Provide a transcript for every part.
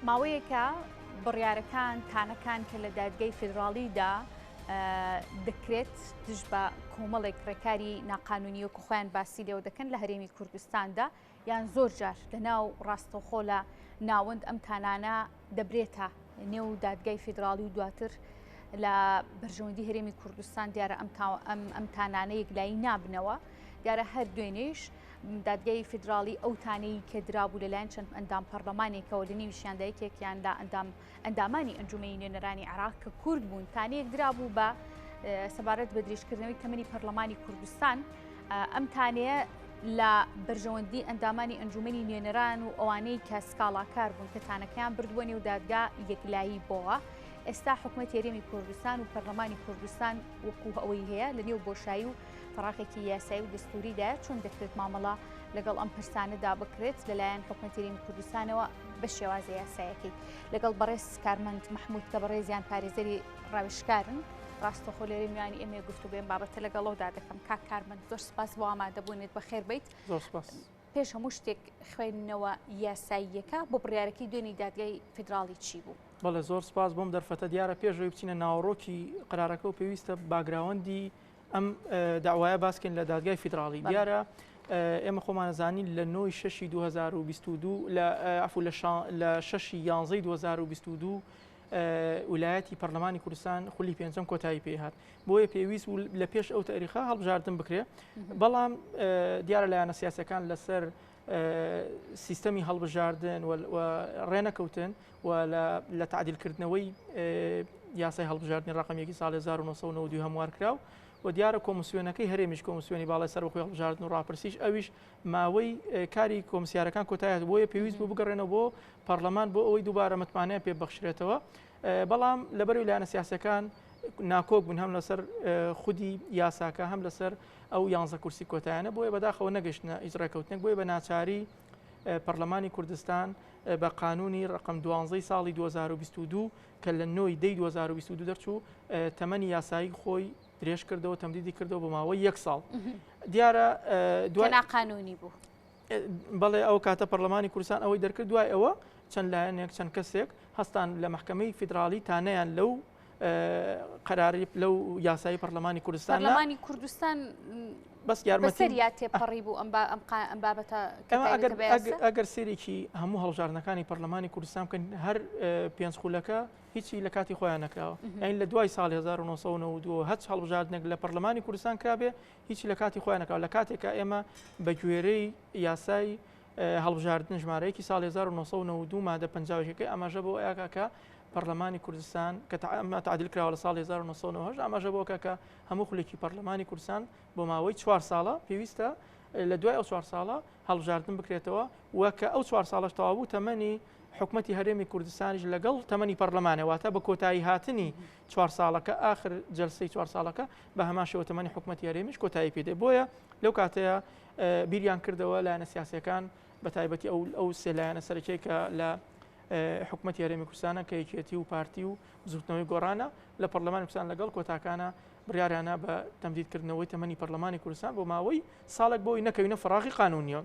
ماوەیەکە بڕیارەکان تانەکان کە لە دادگای فیدراڵیدا دەکرێت دژ بە کۆمەڵێک ڕێکاری ناقانونی وەکو خۆیان باسی لێوە دەکەن لە هەرێمی کوردستاندا یان زۆر جار لە ناو ڕاستەوخۆ لە ناوەند ئەم تانانە دەبرێتە نێو دادگای فیدراڵی و دواتر لە بەرژەوەندی هەرێمی کوردستان دیارە ئەم تانانە یەکلایی نابنەوە دیارە هەر دوێنێش دادگای فیدراڵی ئەو تانەی کە درابوو لەلایەن چەند ئەندام پەرلەمانێکەوە لە نێویشیاندا یەکێکیان لە ئەندامانی ئەنجومەی نوێنەرانی عێراق کە کورد بوون تانەیەک درابوو بە سەبارەت بە درێژکردنەوەی تەمەنی پەرلەمانی کوردستان ئەم تانەیە لە بەرژەوەندی ئەندامانی ئەنجومەنی نوێنەران و ئەوانەی کە سکاڵاکار بوون کە تانەکەیان بردووە نێو دادگا یەکلایی بۆەوە ئێستا حکوومەتی هەرێمی کوردستان و پەرلەمانی کوردستان وەکو ئەوەی هەیە لە نێو بۆشایی و فەراغێکی یاسایی و دەستوریدایە چۆن دەکرێت مامەڵە لەگەڵ ئەم پرسانەدا بکرێت لەلایەن حکوومەتی هەرێمی کوردستانەوە بە شێوازە یاسایەکەی لەگەڵ بەڕێز کارمەند محمود کە بەڕێزیان پارێزەری ڕاوێژکارن ڕاستەخۆ لێرە میوانی ئێمە گفتوگوێن بابەتە لەگەڵەوەدا دەکەم کاک کارمەند زۆر سپاس بۆ ئامادەبوونێت بەخێر بیت. زۆر سپاس. پێش هەموو شتێک خوێندنەوە یاساییەکە بۆ بڕیارەکەی دوێنی دادگای فیدراڵی چی بوو؟ بەڵێ زۆر سپاس بۆم دەرفەتە دیارە پێشەوەی بچینە ناوەڕۆکی قرارەکە و پێویستە باگراوەندی ئەم داوایە باسکەین لە دادگای فیدراڵی. دیارە ئێمە خۆمانەزانین لە 9 شەشی 2022 لە 6 یانزەی 2022 ویلایەتی پەرلەمانی کوردستان خولی پێنجەم کۆتایی پێهات بۆیە پێویست لە پێش ئەو تاریخە هەڵبژاردن بکرێ بەڵام دیارە لایەنە سیاسەکان لەسەر سیستەمی هەڵبژاردن و ڕێنەکەوتن و لە تعدیلکردنەوەی یاسای هەڵبژاردننی ڕقمێکی ساڵ 1992 هەموار کراو و دیارە کۆمسیۆنەکەی هەرێمیش کۆمسیۆنی باڵای سەربەخۆی هەڵبژاردن و ڕاپرسیش ئەویش ماوەی کاری کۆمسیارەکان کۆتایە بۆیە پێویست بۆ بگەڕێنەوە بۆ پەرلەمان بۆ ئەوەی دووبارە متمانەیە پێبەخشرێتەوە بەڵام لەبەروی لایەنە سیاسەکان ناکۆک بوون هەم لەسەر خودی یاساکە هەم لەسەر ئەو 11 کورسی کۆتایانە بۆیە بەداخەوە نەگەشتنە ئیجڕاکەوتنێک بۆیە بە ناچاری پەرلەمانی کوردستان بە قانونی ڕقم 12 ساڵی 2022 کە لە 9 دەی 2022 دەرچوو تەمەنی یاسایی خۆی درێژ کردەوە تەمدیدی کردەوە بە ماوەی 1 ساڵ دیارە دوای ناقانونی بوو بەڵێ ئەو کاتە پەرلەمانی کوردستان ئەوەی دەرکرد دوای ئەوە چەند لایەنێک چەند کەسێک هەستان لە محکەمەی فیدراڵی تانەیان لەو قەراری لەو یاسایی پەرلەمانی کوردستان بەس یارمەتییا تێپەڕی بوو ئەم بابەتە ئەگەر سێرێکی هەموو هەڵبژاردنەکانی پەرلەمانی کوردستان بکەن هەر پێنج خولەکە هیچی لە کاتی خۆیان نەکراوە یعنی لە دوای ساڵی 1992 هەچ هەڵبژاردنێک لە پەرلەمانی کوردستان کرابێ هیچی لە کاتی خۆیان نەکراوە لە کاتێکە ئێمە بە گوێرەی یاسای هەڵبژاردن ژمارەیەکی ساڵی 1992 مادە 50 ئاماژە بۆ ئاکاکە پەرلەمانی کوردستان کە تعدیل کراوە لە ساڵی 1990 ئاماژە بۆ کە هەموو خولێکی پەرلەمانی کوردستان بۆ ماوەی 4 ساڵە پێویستە لە دوای ئەو 4 ساڵە هەڵبژاردن بکرێتەوە وەکە ئەو 4 ساڵش تەواو بوو تەمەنی حکوومەتی هەرێمی کوردستانیش لەگەڵ تەمەنی پەرلەمانەوەتە بە کۆتایی هاتنی 4 ساڵەکە آخر جلسەی 4 ساڵەکە بە هەماشەوە تەمەنی حکوومەتی هەرێمیش کۆتایی پێدێ بۆیە لەو کاتەیە بیریان کردەوە لایەنە سیاسیەکان بە تایبەتی ئەو سێ لایەنە سەرەکیە کە لە حکوومەتی هەرێمی کوردستانە کە یەکێتی و پارتی و زوتنەوەی گۆڕانە لە پەرلەمانی کوردستان لەگەڵ کۆتاکانە بڕیاریانە بە تەمدیدکردنەوەی تەمەنی پەرلەمانی کوردستان بۆ ماوەی ساڵێک بۆی نەکەوینە فراغی قانونیە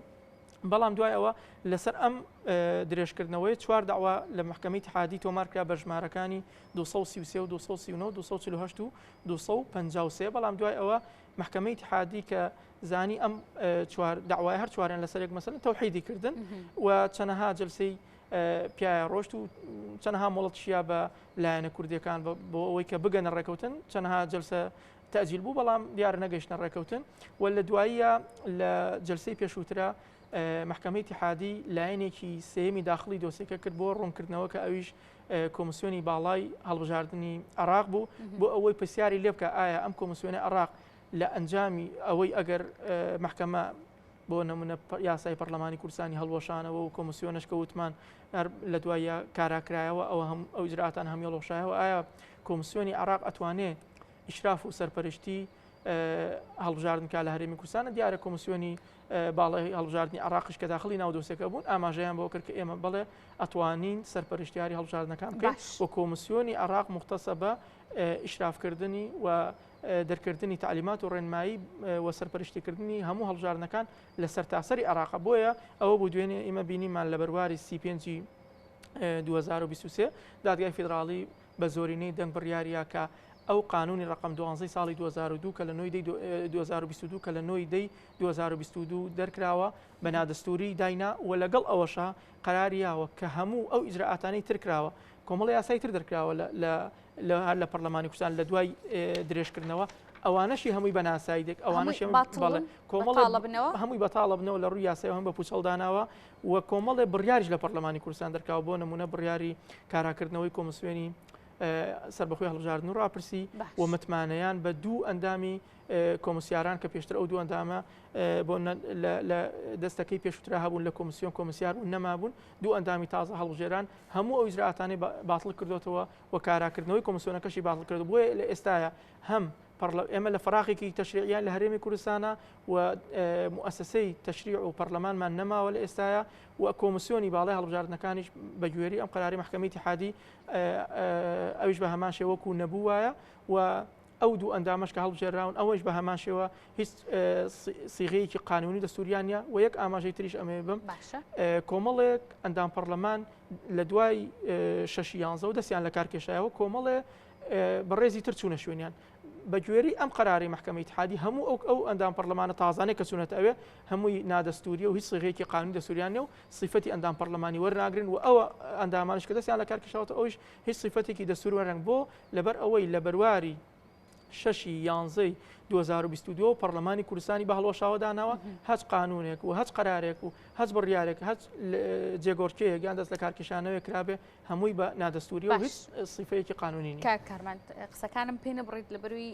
بەڵام دوای ئەوە لەسەر ئەم درێژکردنەوەی 4 داوا لە محکەمەی اتحادی تۆمارکرا بە ژمارەکانی 233 و 239 248 و 253 بەڵام دوای ئەوە محکەمەی اتحادی کە زانی ئەم داوای هەر چوارێن لەسەرێک مەسەلەن تەوحیدی کردن و چەندەها جلسەی پیاە ڕۆشت و چەندەها مۆڵەتشیا بە لایەنە کوردیەکان بۆ ئەوەی کە بگەنە ڕێکەوتن چەندەها جلسە تەجیل بوو بەڵام دیارە نەگەیشتە ڕێکەوتن و لە دواییە لە جلسەی پێشووترە محکەمەی اتحادی لایەنێکی سێمی داخلی دۆسیەکە کرد بۆ ڕوونکردنەوە کە ئەویش کۆمسیۆنی باڵای هەڵبژاردننی عێراق بوو بۆ ئەوەی پرسیاری لێ بکە ئایا ئەم کۆمسیۆنی عێراق لە ئەنجامی ئەوەی ئەگەر محکەمە بۆ نمونە یاسای پەرلەمانی کوردستانی هەڵوەشانەوە و کۆمسیۆنش کە وتمان لە دوایە کاراکرایەوە ئەو ئیجراتان هەم هێڵۆشایەوە ئایا کۆمسیۆنی عێراق ئەتوانێت ئیشراف و سەرپەرشتی هەڵبژاردنکە لە هەرێمی کوردستانە دیارە کۆمسیۆنی باڵای هەڵبژاردننی عێراقش کە داخلی ناو دۆسیەکە بوون ئاماژەیان بۆ کرد کە ئێمە بڵێ ئەتوانین سەرپەرشتیاری هەڵبژاردنەکان بکەین و کۆمسیۆنی عێراق مختصە بە ئیشرافکردنی و دەرکردنی تعلیمات و ڕێنمایی و سەرپەرشتیکردنی هەموو هەڵبژاردنەکان لە سەرتاسەری عێراق بۆیە ئەوە بوو دوێنێ ئێمە بینیمان لە بەرواری 35 2023 دادگای فیدراڵی بە زۆرینەی دەنگ بڕیاریە کە ئەو قانونی ڕقم 12 ساڵی 2002 کە لە نوۆی 2022 کە لە نوۆی دەی 2022 دەرکراوە بە نادەستوری داینا و لەگەڵ ئەوەشە قەراریاوە کە هەموو ئەو ئیجراعاتانەی ترکراوە کۆمەڵی یاسایی تر دەرکراوە لە پەرلەمانی کوردستان لە دوای درێژکردنەوە ئەوانەشی هەمووی بە ناسایی دێک ئەوانەشی هەمووی بەتاڵە بنەوە لە ڕووی یاسایی هەم بە پوچەڵداناوە و کۆمەڵێ بڕیاریش لە پەرلەمانی کوردستان دەرکاوە بۆ نمونە بڕیاری کاراکردنەوەی کۆمسیۆنی سربەخۆی هەڵبژاردن و ڕاپرسی و متمانەیان بە دوو ئەندامی کۆمسیاران کە پێشتر ئەو دوو ئەندامە بۆ لە دەستەکەی پێشوترا هەبوون لە کۆمسیۆن کۆمسیار و نەمابوون دوو ئەندامی تازە هەڵبژێران هەموو ئەو ئیجراعاتانەی باتڵ کردوتەوە و کاراکردنەوەی کۆمسیۆنەکەشی باتڵ کردو بۆیە لە ئێستاە هەم ئێمە لە فراغێکی تەشریعیان لە هەرێمی کوردستانە و مؤسسەی تەشریع و پەرلەمانمان نەماوە لە ئێستاە و کۆمسیۆنی باڵای هەڵبژاردنەکانیش بەگوێری ئەم قەراری محکەمەی اتحادی ئەویش بە هەمان شێوەکو نەبووایە و ئەو دوو ئەندامەش کە هەڵبژێراون ئەوەش بە هەمان شێوە هیچ سیغەیەکی قانونی دەستوریانە و یەک ئاماژەی تریش ئەمێ بم کۆمەڵێک ئەندام پەرلەمان لە دوای 6 و دەستیان لە کارکێشایەوە کۆمەڵێ بەڕێزی تر چوونە شوێنیان بەگوێری ئەم قەراری محکەمەی اتحادی هەموو ئەو ئەندام پەرلەمانە تازانەی کە چوونەتە ئەوێ هەمووی نادەستوریە و هیچ سیغەیەکی قانونی دەستوریانە و صفەتی ئەندام پەرلەمانی وەرناگرن و ئەوە ئەندامانش کە دەستیان لە کارکێشاوەتە ئەویش هیچ صفەتێکی دەستور وەرنگ بۆ لەبەر ئەوەی لە بەرواری 6 2022 پەرلەمانی کوردستانی بە هەڵۆشاوەداناوە هەچ قانونێک و هەچ قەرارێک و هەچ بڕیارێک هەچ جێگۆرچەیەک یان دەست لە کارکێشانەوە کرابێ هەمووی بە نادەستوری و هیچ صفەیەکی قانونی نیە. کارمەند قسەکانم پێ نەبڕیت لەبەروی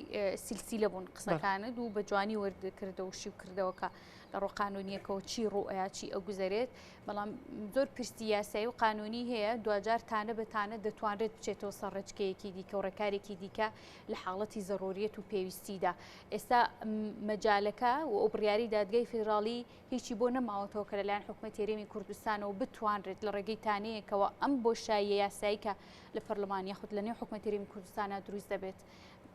سیلسیلە بوون قسەکانت و بە جوانی وەردەکردەوە و شیو کردەوەکە لە ڕۆ قانونیەکەەوە چی ڕوئەیە چی ئەو گوزارێت بەڵام زۆر پرسی یاسایی و قانونی هەیە دوجار تانە بەتانە دەتوانرێت بچێتەوە سەر ڕێچکەیەکی دیکە و ڕێکارێکی دیکە لە حاڵەتی زەڕۆریەت و پێویستیدا ئێستا مەجالەکە و ئەو بڕیاری دادگای فیدراڵی هیچی بۆ نەماوەتەوە کە لەلایەن حکوومەتی هەرێمی کوردستانەوە بتوانرێت لە ڕێگەی تانەیەکەوە ئەم بۆشاییە یاسایی کە لە پەرلەمانی خود لە نێو حکوومەتی هەرێمی کوردستانە دروست دەبێت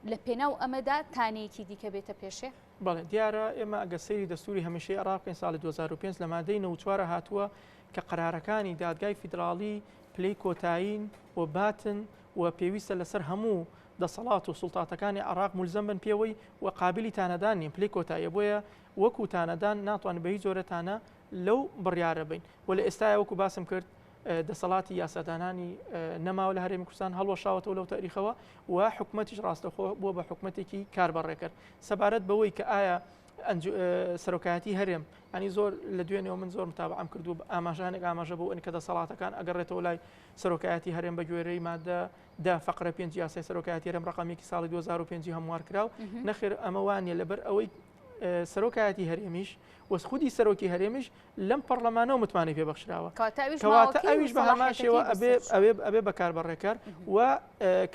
لە پێناو ئەمەدا تانەیەکی دیکە بێتە پێشێ. بەڵێ دیارە ئێمە ئەگە سەیری دەستوری هەمیشەی عێراق ساڵی 2005 لە مادەی 94 هاتووە کە قەرارەکانی دادگای فیدراڵی پلەی کۆتایین و باتن و پێویستە لەسەر هەموو دەسەڵات و سوڵتاتەکانی عێراق مولزەم بن پێوەی و قابلی تانەدان نین پلەی کۆتاییە بۆیە وەکو تانەدان ناتوانن بە هیچ جۆرەتانە لەو بڕیارە بین و لە ئێستای وەکو باسم کرد دەسەڵاتی یاسادانانی نەماوە لە هەرێمی کوردستان هەڵوەشاوەتەوە لەو تاریخەوە و حکوومەتیش ڕاستەخۆ بووە بە حکوومەتێکی کاربەڕێکرد سەبارەت بەوەی کە ئایا سەرۆکایەتی هەرێم ئەنی زۆر لە دوێنێەوە من زۆر متابعەم کردو ئاماژانێک ئاماژە بۆ ئەنی کە دەسەڵاتەکان ئەگەڕێتەوە لای سەرۆکایەتی هەرێم بە گوێرەی مادە دا فقرە 5 یاسای سەرۆکایەتی هەرێم ڕقەمێکی ساڵی 2005 هەموار کراو نەخێر ئەمە وانە لەبەر ئەوەی سەرۆکایەتی هەرێمیش وەس خودی سەرۆکی هەرێمیش لەم پەرلەمانەوە متمانەی پێبەخشراوە کەواتە ئەویش بە هەمان شێوە ئەبێ بەکاربەڕێکار و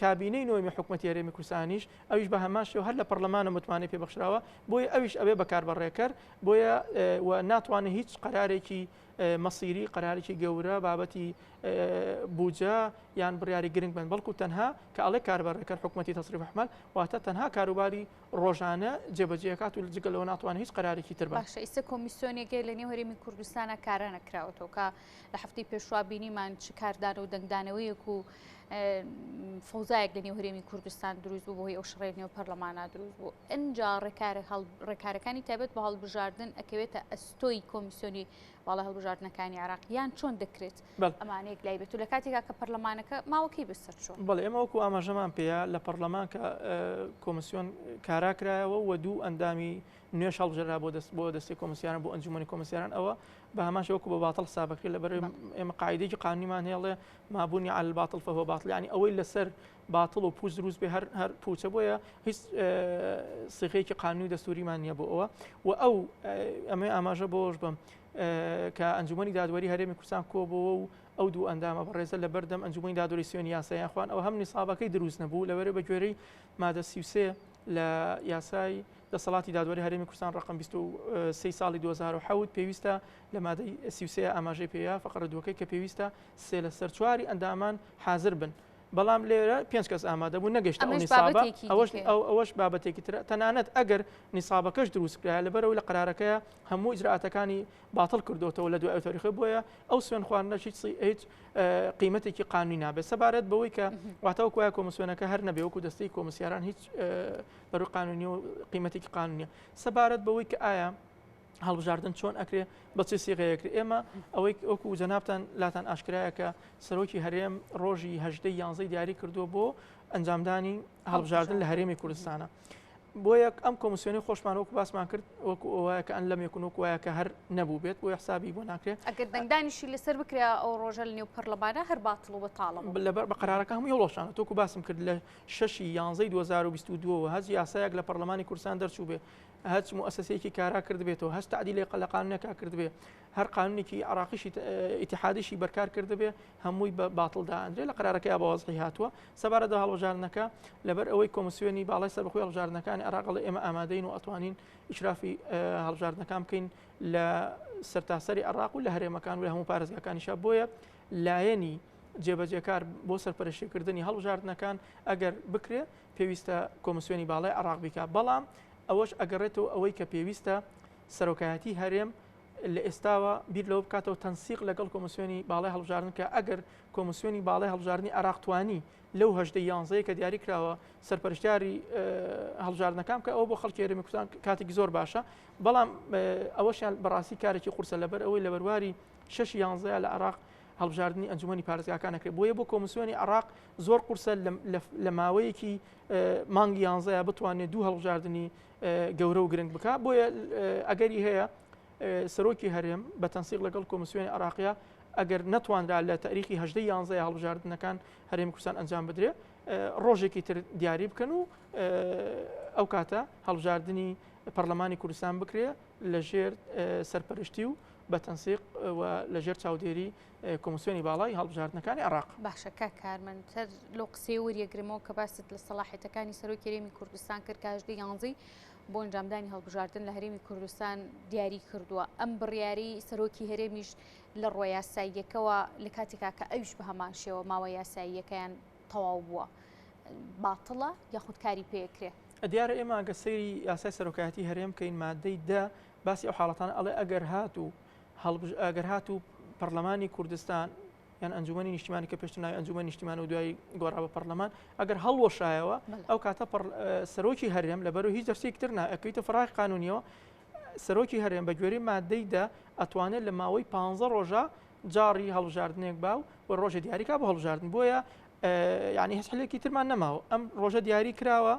کابینەی نوێمی حکوومەتی هەرێمی کوردستانیش ئەویش بە هەمان شێوە هەر لە پەرلەمانە متمانەی پێبەخشراوە بۆیە ئەویش ئەبێ بەکاربەڕێکار بۆیە و ناتوانێت هیچ قەرارێکی مەسیری قەرارێکی گەورە بابەتی بوجە یان بڕیاری گرنگ بن بەڵکو تەنها کە ئەڵێ کاربەڕێکەر حکوومەتی تەسریف حمال واتە تەنها کاروباری ڕۆژانە جێبەجێکات و جگەلەوە ناتوانێت هیچ قەرارێکی تر باشە. ئێستا کۆمیسیۆنێکی لە نێو هەرێمی کوردستانە کارە نەکراوەتەوە کە لە هەفتەی پێشوا بینیمان چ کاردان و دەنگدانەوەیەک و فەوزایەک لە نێو هەرێمی کوردستان دروست بوو بۆی ئەو شڕێ نێو پەرلەمانە دروست بوو ئەنجا ڕێکارەکانی تایبەت بە هەڵبژاردن ئەکەوێتە ئەستۆی کۆمیسیۆنی باڵا هەڵبژاردنەکانی عێراق یان چۆن دەکرێت ئەمانەیەک لای بێت و لە کاتێکا کە پەرلەمانەکە ماوەکەی بەسەر چۆن. بەڵێ ئێمە وەکو ئاماژەمان پێەیە لە پەرلەمان کە کۆمیسیۆن کاراکرایەوە و دوو ئەندامی نوێش هەڵبژێرا بۆ دەستی کۆمسیاران بۆ ئەنجومەنی کۆمسیاران ئەوە بە هەمان شێوەکو بە باتڵ سابەکرێت لەبەر ئێمە قاعدەیەکی قانونیمان هێڵێ مابوونی على الباطل فهو باطل یعنی ئەوەی لەسەر باتڵ و پوچ دروست بێ هەر پوچە بۆیە هیچ سیغەیەکی قانونی دەستوریمان نییە بۆ ئەوە و ئەو ئەمە ئاماژە بۆش بم کە ئەنجومەنی دادوەری هەرێمی کوردستان کۆبەوە و ئەو دوو ئەندامە بەڕێزە لە بەردەم ئەنجومەنی دادوەری سیۆنی یاساییان خوان ئەو هەم نیسابەکەی دروست نەبوو لەبەرە بە گوێرەی مادە 33 لە یاسای دەسەڵاتی دادوەری هەرێمی کوردستان ڕقم 23 ساڵی 2007 پێویستە لە مادەی 33 ئاماژەی پێیا فقرە دووەکەی کە پێویستە 3/4 ئەندامان حاضر بن بەڵام لێرە 5 کەس ئامادە بوو نەگەشت ئەو نیسابە ئەوەش بابەتێکی ترە تەنانەت ئەگەر نیسابەکەش دروستکرا لەبەرەوەی لە قرارەکەیە هەموو ئیجراعاتەکانی باتڵ کردوتەوە لە دوای تاریخی بۆیە ئەو سوێن خواردنە هیچ قیمەتێکی قانونی نابێت سەبارەت بەوەی کە واتەوەکو وایە کۆمسیۆنەکە هەر نەبێ وەکو دەستەی کۆمسیاران هیچ بەروی قانونی و قیمەتێکی قانونیە سەبارەت بەوەی کە ئایا هەڵبژاردن چۆن ئەکرێ بەچی سیغەیەکرێ ئێمە ئەوەی وەکو جەنابتان لاتان ئاشکرایە کە سەرۆکی هەرێم ڕۆژی 11 دیاری کردووە بۆ ئەنجامدانی هەڵبژاردن لە هەرێمی کوردستانە بۆیە ئەم کۆمسیۆنی خۆشمان وەکو باسمان کرد وەکو ئەوەیە کە ئەن لەم یەکونوەکو وایە کە هەر نەبوو بێت بۆ حسابی بۆ ناکرێت ئەگەر دەنگدانیشی لەسەر بکرێ ئەو ڕۆژە لە نێو پەرلەمانە هەر باتڵ و بەتاڵە لەبەر بە قرارەکە هەموو هەڵۆشانە تۆکو باسم کرد لە 6/11/2022 هەز یاسایەک لە پەرلەمانی کوردستان دەرچوو بێ هەچ مؤسسەیەکی کارا کرد بێتەوە هەست تعدیلی لە قانونەکە کرد بێ هەر قانونێکی عراقیشی ئیتیحادیشی بەرکار کرد بێ هەمووی بە باتڵدا ئەندرێ لە قرارەکەی بەوازحی هاتووە سەبارەتە هەڵبژاردنەکە لەبەر ئەوەی کۆمسیۆنی باڵای سەربەخۆی هەڵبژاردنەکانی عراق لە ئێمە ئامادەین و ئەتوانین ئیشرافی هەڵبژاردنەکان بکەین لە سەرتاسەری عراق و لە هەرێمەکان و لە هەموو پارێزگاکانیشە بۆیە لایەنی جێبەجێکار بۆ سەرپەرشتیکردنی هەڵبژاردنەکان ئەگەر بکرێ پێویستە کۆمسیۆنی باڵای عراق بکە بەڵام ئەوەش ئەگەڕێتەوە ئەوەی کە پێویستە سەرۆکایەتی هەرێم لە ئێستاوە بیر لەوە بکاتەوە تەنسیق لەگەڵ کۆمسیۆنی باڵای هەڵبژاردن کە ئەگەر کۆمسیۆنی باڵای هەڵبژاردننی عراق توانی لەو 11 کە دیاری کراوە سەرپەرشتیاری هەڵبژاردنەکان کە ئەوە بۆ خەڵکی هەرێمی کوردستان کاتێکی زۆر باشە بەڵام ئەوەشیان بەڕاستی کارێکی قورسە لەبەر ئەوەی لە بەرواری 6/11 لە عراق هەڵبژاردننی ئەنجومەنی پارێزگاکانەکرێت بۆیە بۆ کۆمسیۆنی عراق زۆر قورسە لە ماوەیەکی مانگی 11 بتوانێت دوو هەڵبژاردننی گەورە و گرنگ بکە بۆیە ئەگەری هەیە سەرۆکی هەرێم بە تەنسیق لەگەڵ کۆمسیۆنی عراقیە ئەگەر نەتوانرا لە تاریخی 11 هەڵبژاردنەکان هەرێمی کوردستان ئەنجام بدرێ ڕۆژێکی تر دیاری بکەن و ئەو کاتە هەڵبژاردننی پەرلەمانی کوردستان بکرێ لەژێر سەرپەرشتی و بە تەنسیق و لەژێر چاودێری کۆمسیۆنی باڵای هەڵبژاردنەکانی عراق باشە کارمەندتر لۆ قسەی وەریەگرمەوە کە باست لە سەلاحیەتەکانی سەرۆکی هەرێمی کوردستان کرد کە 11 بۆ ئەنجامدانی هەڵبژاردن لە هەرێمی کوردستان دیاری کردووە ئەم بڕیاری سەرۆکی هەرێمیش لە ڕۆی یاساییەکەوە لە کاتێکا کە ئەویش بە هەمان شێوە ماوە یاساییەکەیان تەواو بووە باتڵە یاخود کاری پێکرێ دیارە ئێمە ئەگە سەیری یاسای سەرۆکایەتی هەرێم کەین مادەی دا باسی ئەو حاڵەتان ئەڵێ ئەگەر هاتوو پەرلەمانی کوردستان یان ئەنجومەنی نیشتیمانی کە پێشتر ناوی ئەنجومەنی نیشتیمان و دوای گۆڕا بە پەرلەمان ئەگەر هەڵوەشایەوە ئەو کاتە سەرۆکی هەرێم لەبەرەوە هیچ دەرسێکی تر ئەکەیتە فراغی قانونیەوە سەرۆکی هەرێم بە گوێرەی مادەیدا ئەتوانێت لە ماوەی 15 ڕۆژە جاری هەڵبژاردنێک باو و ڕۆژە دیاریکا بۆ هەڵبژاردن بۆیە یعنی هیچ هەلێکی ترمان نەماوە ئەم ڕۆژە دیاری کراوە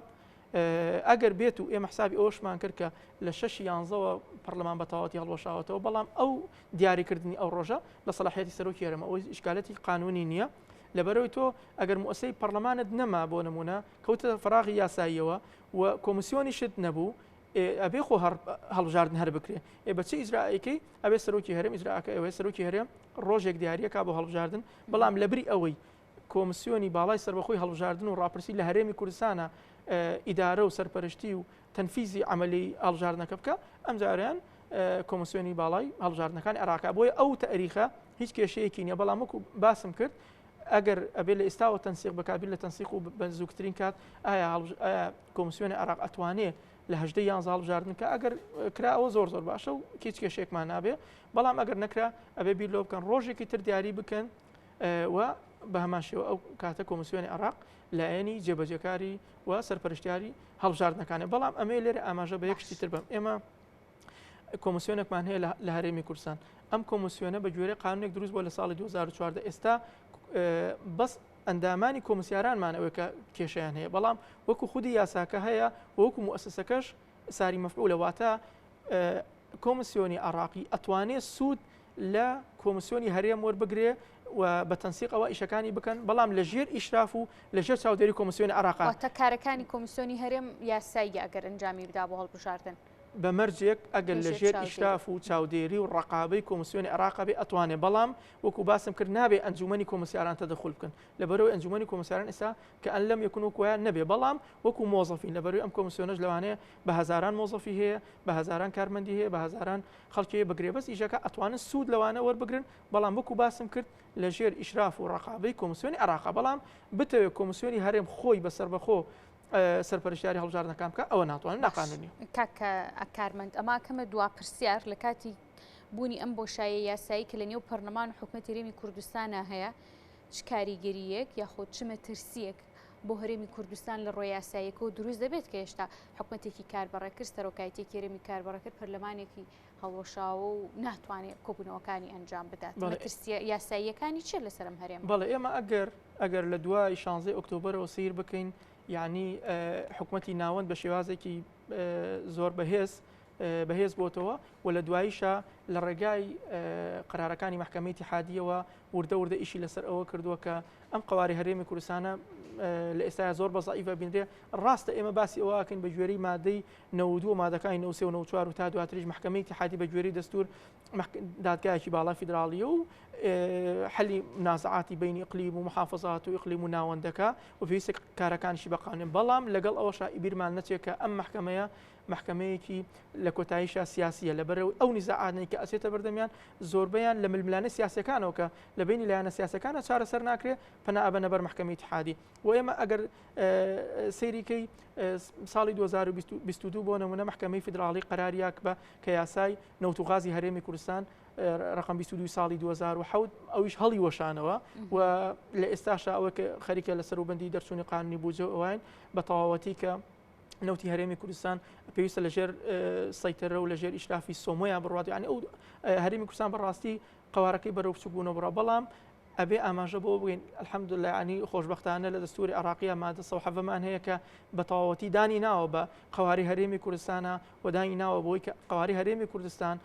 ئەگەر بێت و ئێمە حسابی ئەوشمان کرد کە لە 6/11 پەرلەمان بەتەواوەتی هەڵوەشاوەتەوە بەڵام ئەو دیاریکردنی ئەو ڕۆژە لە سەلاحیەتی سەرۆکی هەرێمە ئەوەی ئیشکالەتی قانونی نییە لەبەرەوەی تۆ ئەگەر مؤسسەی پەرلەمانت نەما بۆ نمونە کەوتە فراغی یاساییەوە و کۆمسیۆنیشت نەبوو ئەبێ خۆ هەڵبژاردن هەر بکرێ بە چه ئیجراعەکەی ئەبێ سەرۆکی هەرێم ئیجراعەکە ئەوەیە سەرۆکی هەرێم ڕۆژێک دیاریەکە بۆ هەڵبژاردن بەڵام لەبری ئەوەی کۆمسیۆنی باڵای سەربەخۆی هەڵبژاردن و ڕاپرسی لە هەرێمی کوردستانە ئیدارە و سەرپەرشتی و تەنفیزی عملی هەڵبژاردنەکە بکە ئەم جاریان کۆمسیۆنی باڵای هەڵبژاردنەکانی عراقا بۆیە ئەو تاریخە هیچ کێشەیەکی نییە بەڵام وەکو باسم کرد ئەگەر ئەبێ لە ئێستاوە تەنسیق بکابل لە تەنسیق و بە زووکترین کات ئایا کۆمسیۆنی عراق ئەتوانێت لە 11 هەڵبژاردن کە ئەگەر کرا ئەوە زۆر باشە و هیچ کێشێکمان نابێ بەڵام ئەگەر نەکرا ئەبێ بیر لۆ بکەن ڕۆژێکی تر دیاری بکەن و بە هەمان شێوە ئەو کاتە کۆمسیۆنی عراق لایەنی جێبەجێکاری و سەرپەرشتیاری هەڵبژاردنەکانێ بەڵام ئەمێ لێرە ئاماژە بە یەکشتی تر بم ئێمە کۆمسیۆنێکمان هەیە لە هەرێمی کوردستان ئەم کۆمسیۆنە بە گوێرەی قانونێک دروست بۆ لە ساڵی 2014 ئێستا بەس ئەندامانی کۆمسیارانمان ئەوەی کە کێشیان هەیە بەڵام وەکو خودی یاساکە هەیە وەکو مؤسسەکەش ساری مەفعولە واتە کۆمسیۆنی عراقی ئەتوانێت سوود لە کۆمسیۆنی هەرێم وەربگرێ و بە تەنسیق ئەوە ئیشەکانی بکەن بەڵام لە ژێر ئیشراف و لە ژێر چاودێری کۆمسیۆنی عراق واتە کارەکانی کۆمسیۆنی هەرێم یاسایی ئەگەر ئەنجامی بدا بۆ هەڵبژاردن بمرجێک ئەگەر لەژێر ئیشراف و چاودێری و ڕقابەی کۆمسیۆنی عێراق بێ ئەتوانێ بەڵام وەکو باسم کرد نابێ ئەنجومەنی کۆمسیاران تەدەخل بکەن لەبەرەوەی ئەنجومەنی کۆمسیاران ئێستا کە ئەن لەم یەکون وەکویان نەبێ بەڵام وەکو مۆزەفین لەبەرەوەی ئەم کۆمسیۆنەش لەوانەیە بە هەزاران مۆزەفی هەیە بە هەزاران کارمەندی هەیە بە هەزاران خەڵکی بەگرێ بەس ئیژەکە ئەتوانن سوود لەوانە وەربگرن بەڵام وەکو باسم کرد لەژێر ئیشراف و ڕقابەی کۆمسیۆنی عێراق بەڵام بتەوێت کۆمسیۆنی هەرێم خۆی بەسەربەخۆ سەرپەرشتیاری هەڵبژاردنەکان بکە ئەوە ناتوانێت ناقانونی کاکە ئەکارمەند ئەما کەمە دوا پرسیار لە کاتی بوونی ئەم بۆشایە یاسایی کە لە نێو پەرلەمان و حکوومەتی هەرێمی کوردستانە هەیە چ کاریگەریەک یاخۆ چ مەترسیەک بۆ هەرێمی کوردستان لە ڕۆی یاساییەکە و دروست دەبێت کە هێشتا حکوومەتێکی کاربڕەکرد سەرۆکایەتێکی هەرێمی کاربڕەکرد پەرلەمانێکی هەڵوەشاوە و ناتوانێت کۆبوونەوەکانی ئەنجام بدات مەترسیە یاساییەکانی چێ لەسەرم هەرێم بەڵێ ئێمە ئەگەر لە دوای 16 ئۆکتۆبرەوە سیر بکەین یعنی حکوومەتی ناوەند بە شێوازێکی زۆر بەهێز بۆتەوە و لە دواییشە لە ڕێگای قرارەکانی محکەمەی اتحادیەوە وردە ئیشی لەسەر ئەوە کردووە کە ئەم قواری هەرێمی کوردستانە لە ئێستا زۆر بەزائیفە بینرێ ڕاستە ئێمە باسی ئەوەکەین بە گوێرەی مادەی 92 مادەکانی 93 و 94 و تا دواتریش محکەمەی اتحادی بە گوێرەی دەستور دادگایەکی باڵای فیدراڵیە و حلی منازعاتی بینی ئیقلیم و محافظات و ئیقلیم و ناوەندەکە و پێویستە کارەکانیشی بەقانون بەڵام لەگەڵ ئەوەش بیرمان نەچێت کە ئەم محکەمەیە محکەمەیەکی لە کۆتاییشە سیاسیە لەبەرەوەی ئەو نیزاعاتێکی کە ئەچێتە بەردەمیان زۆربەیان لە ململانە سیاسەکانەوە کە لە بینی لایەنە سیاسەکانە چارەسەر ناکرێت پەنا ئەبەنە بەر محکەمەی اتحادی و ئێمە ئەگەر سەیریکەی ساڵی 2022 بۆ نمونە محکەمەی فیدراڵی قەراریاک بە کە یاسای نەوت و غازی هەرێمی کوردستان ڕقم 22 ساڵی 2007 ئەویش هەڵی وەشانەوە و لە ئێستاشە ئەوە کە خەریکە لە سەروبەندی دەرچوونی قانونی بوجە ئەوان بە تەواوەتی کە نەوتی هەرێمی کوردستان پێویستە لەژێر سەیتەرە و لەژێر ئیشرافی سۆمۆیان بڕات یعنی ئەو هەرێمی کوردستان بەڕاستی قەوارەکەی بەرەو بچووبوونەوە بڕە بەڵام ئەبێ ئاماژە بۆ بگەین الحەمدولله ینی خۆشبەختانە لە دەستوری عێراقیە مادە 107مان هەیە کە بە تەواوەتی دانی ناوە بە قەواری هەرێمی کوردستانە و دانی ناوە بۆی کە قەواری هەرێمی کوردستان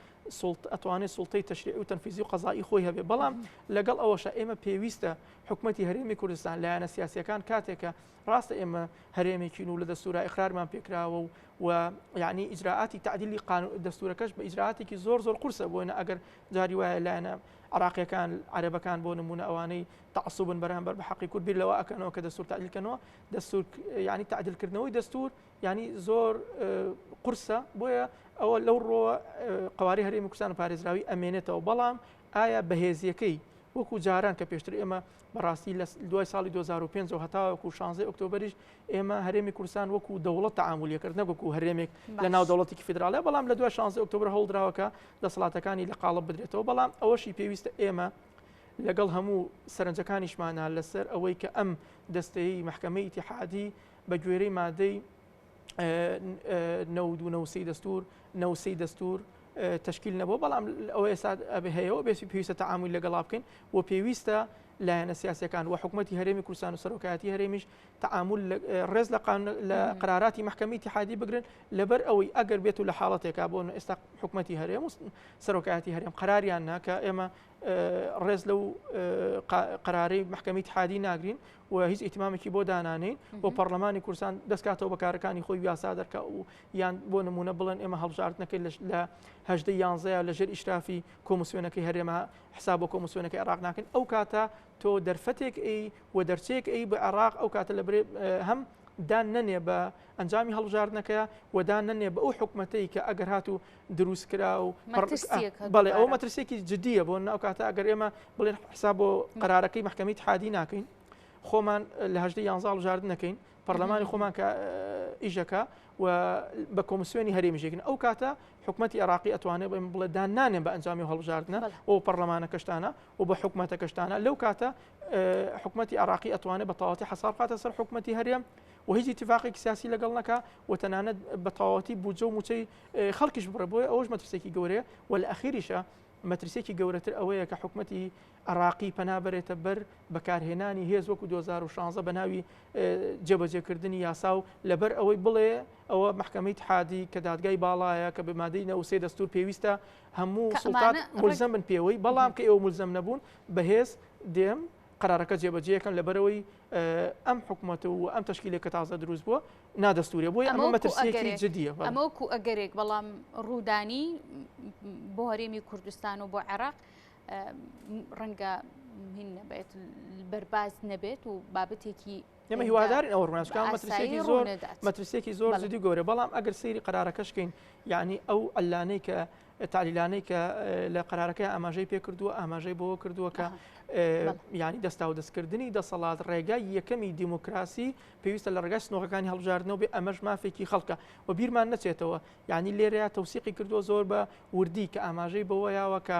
ئەتوانێت سوڵتەی تەشریعی و تەنفیزی و قەزایی خۆی هەبێ بەڵام لەگەڵ ئەوەشە ئێمە پێویستە حکوومەتی هەرێمی کوردستان لایەنە سیاسیەکان کاتێکە ڕاستە ئێمە هەرێمێکین و لە دەستورە ئیقرارمان پێکراوە و یعنی ئیجراعاتی تعدیلی دەستورەکەش بە ئیجراعاتێکی زۆر قورسە بۆنە ئەگەر جاری وایە لایەنە عراقیەکان عەرەبەکان بۆ نمونە ئەوانەی تعسوبن بەرامبەر بە حەقی کورد بیر لەوە ئەکەنەوە کە دەستور تعدیلکەنەوە دەستور یعنی تعدیلکردنەوەی دەستور یعنی زۆر قورسە بۆیە ئەوە لەو ڕۆوە قەواری هەرێمی کوردستان پارێزراوی ئەمێنێتەوە بەڵام ئایا بەهێزیەکەی وەکو جاران کە پێشتر ئێمە بەڕاستی لە دوای ساڵی 2005 هەتاوەکو 16 ئۆکتۆبریش ئێمە هەرێمی کوردستان وەکو دەوڵەت تەعاملیەکرد نەوەکو هەرێمێک لە ناو دەوڵەتێکی فیدراڵە بەڵام لە دوای 16 ئۆکتۆبر هەوڵدراوەکە دەسەڵاتەکانی لە قاڵب بدرێتەوە بەڵام ئەوەشی پێویستە ئێمە لەگەڵ هەموو سەرنجەکانیشمانە لەسەر ئەوەی کە ئەم دەستەی محکەمەی اتحادی بە گوێرەی مادەی 92 دەستور تشکیل نەبوو بەڵام ئەوە ئێستا هەیەەوە بێسی پێویستە تەعامل لەگەڵا بکەین و پێویستە لایەنە سیاسیەکان و حکوومەتی هەرێمی کوردستان و سەرۆکایەتی هەرێمیش تەعامل ڕێز لە قرارراتی محکەمەی اتحادی بگرن لەبەر ئەوەی ئەگەر بێت و لە حاڵەتێکا بۆ ئێستا حکوومەتی هەرێم و سەرۆکایەتی هەرێم قراریان ناکە ئێمە ڕێز لەو قرارەی محکەمەی اتحادی ناگرین و هیچ ئیتیمامێکی بۆ دانانین بۆ پەرلەمانی کوردستان دەستکاتەوە بە کارەکانی خۆی یاسا دەرکە و یان بۆ نمونە بڵێن ئێمە هەڵبژاردنەکەی لە 11 لەژێر ئیشرافی کۆمسیۆنەکەی هەرێمە حساب بۆ کۆمسیۆنەکەی عێراق ناکەین ئەو کاتە تۆ دەرفەتێک و دەرچێک بە عێراق ئەو کاتە لە هەم دان نەنێ بە ئەنجامی هەڵبژاردنەکە و دان نەنێ بە ئەو حکومەتەی کە ئەگەر هاتو دروست کرا و بەڵێ ئەو مەترسێکی جدیە بۆ ئەو کاتە ئەگەر ئێمە بڵێن حساب بۆ قرارەکەی محکەمەی اتحادی ناکەین خۆمان لە 11 هەڵبژاردن نەکەین پەرلەمانی خۆمان کە ئیژەکە و بە کۆمسیۆنی هەرێمیژێکن ئەو کاتە حکوومەتی عێراقی ئەتوانێت بڵێ دان نانێن بە ئەنجامی هەڵبژاردنە ئەو پەرلەمانە کەشتانە و بە حکوومەتە کەشتانە لەو کاتە حکوومەتی عێراقی ئەتوانێت بە تەواوەتی حەساب بکاتە سەر حکوومەتی هەرێم و هیچ اتفاقێکی سیاسی لەگەڵ نەکا و تەنانەت بە تەواوەتی بودجە و موچەی خەڵکیش بڕە بۆیە ئەوەش مەترسێکی گەورەیە و لە ئەخیریشە مەترسێکی گەورەتر ئەوەیە کە حکوومەتی عێراقی پەنابەرێتە بەر بەکارهێنانی هێز وەکو 2016 بە ناوی جێبەجێکردنی یاسا و لەبەر ئەوەی بڵێ ئەوە محکەمەی اتحادی کە دادگای باڵایە کە بە مادەی 93 دەستور پێویستە هەموو سوڵتات ملزم بن پێوەی بەڵام کە ئێوە ملزم نەبوون بەهێز دێم قرارەکە جێبەجێەکەن لەبەرەوەی ئەم حکوومەت و ئەم تەشکیلێک کە تازە دروست بووە نادەستوریە بۆی ئەمە مەترسیەکی جدیە ئەمە وەکو ئەگەرێک بەڵام ڕوودانی بۆ هەرێمی کوردستان و بۆ عێراق ڕەنگە هین نەبێت بەرباز نەبێت و بابەتێکی ئێمە هیوادارین ئەوە ڕووناچکان مەترسێکی زۆر زدی گەورە بەڵام ئەگەر سەیری قرارەکەشکەین یعنی ئەو ئەلانەی کە تعلیلانەی کە لە قرارەکە ئاماژەی پێ کردووە ئاماژەی بۆ کردووە کە ینی دەستا و دەستکردنی دەسەڵات ڕێگای یەکەمی دیموکراسی پێویستە لە ڕێگای سنوڕەکانی هەڵبژاردنەوە بێ ئەمەش مافێکی خەڵکە و بیرمان نەچێتەوە یعنی لێرەیە تەوسیقی کردووە زۆر بە وردی کە ئاماژەی بەوەیەوە کە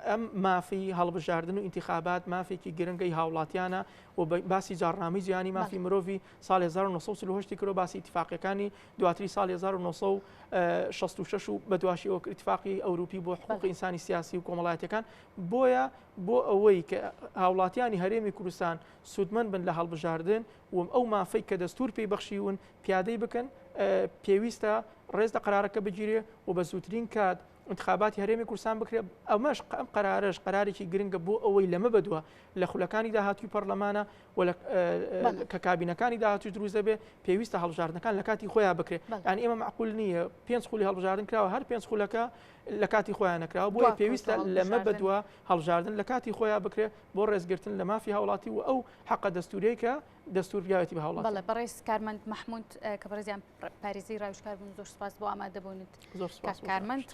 ئەم مافی هەڵبژاردن و ئینتیخابات مافێکی گرنگی هاوڵاتیانە و باسی جارنامەی جیهانی مافی مرۆڤی ساڵ 1940 کرۆ باسی ئیتفاقیەکانی دواتری ساڵ 1966 و بەدواشی ئەو ئیتفاقی ئەوروپی بۆ حقوقی ئینسانی سیاسی و کۆمەڵایەتەکان بۆیە بۆ ئەوەی کە هاوڵاتیانی هەرێمی کوردستان سودمەند بن لە هەڵبژاردن و ئەو مافەی کە دەستور پێی بەخشیون پیادەی بکەن پێویستە ڕێز لە قرارەکە بگیرێ و بە زووترین کات انتخاباتی هەرێمی کوردستان بکرێت ئەمەش ئەم قرارش قرارێکی گرنگە بۆ ئەوەی لەمە بەدووە لە خولەکانی داهاتوی پەرلەمانە و کە کابینەکانی داهاتوی دروست دەبێ پێویستە هەڵبژاردنەکان لە کاتی خۆیان بکرێت یعنی ئێمە معقول نییە 5 خولی هەڵبژاردن کراوە هەر 5 خولەکە لە کاتی خۆیان نەکراوە بۆیە پێویستە لەمە بەدووە هەڵبژاردن لە کاتی خۆیان بکرێت بۆ ڕێزگرتن لە مافی هاوڵاتی و ئەو حەقە دەستوریەکە دەستور بیاوێتی بە هاوڵات. بەڵێ بەڕێز کارمەند محمود کە بەڕێزیان پارێزی ڕاوشکار بوون زۆر سپاس بۆ ئامادەبوونت. زۆر سپاس کارمەند